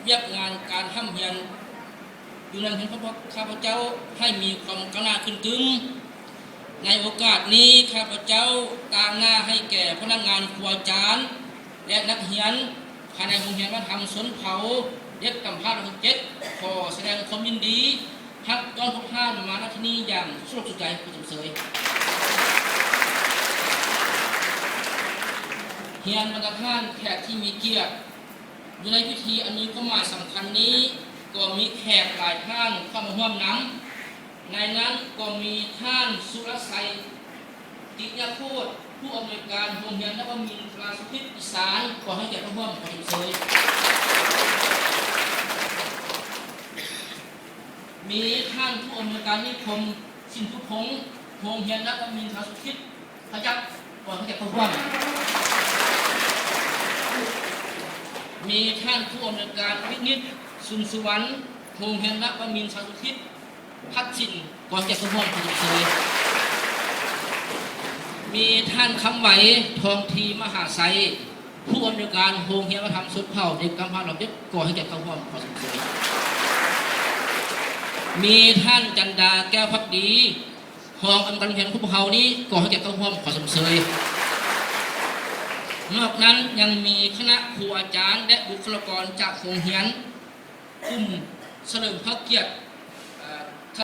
เรียกงานการทำเฮียนอยู่นั้นเห็นข้าพเจ้าให้มีความก้าวหน้าขึ้นถึงในโอกาสนี้ข้าพเจ้าต่างหน้าให้แก่พนักงานครูอาจารย์และนักเรียนภายในโรงเรียนวัดธรรมสนเผาเด็กกำพร้าทั้ง7ขอแสดงความยินดีฮักต้อนทุกท่านมาณที่นี้อย่างสุขสุขใจผู้ชมเสยเฮียนบรรดาท่านแขกที่มีเกียรติอยู่ในพิธีอันนี้ก็มาสำคัญนี้ก็มีแขกหลายท่านเข้ามาร่วมน้ำในนั้นก็มีท่านสุรชัยติยโคตรผู้อำนวยการโรงเรียนนวมินทราสุพิษอีสานขอให้แก่พระร่วมขอชมเชยมีท่านผู้อำนวยการนิคมสินทุพงศ์โรงเรียนนวมินทราสุพิษพระยักษ์ขอให้แก่พระร่วมมีท่านผู้อำนวยการวินิจสุนสุวรรณโรงเรียนนวมินทราสุพิษพัดสินขอให้แก่พระร่วมขอชมเชยมีท่านคำไหวทองทีมหาไซผู้อำนวยการโรงเรียนวัฒนธรรมสุดเผ่าเด็กกำพร้าเหล่าเด็กก่อให้แก่เข้าร่วมขอสมเสยมีท่านจันดาแก้วพักดีรองอำนวยการโรงเรียนผู้เผ่านี้ก่อให้แก่เข้าร่วมขอสมเสยนอกนั้นยังมีคณะครูอาจารย์และบุคลากรจากโรงเรียนกลุ่มเฉลิมพระเกียรติ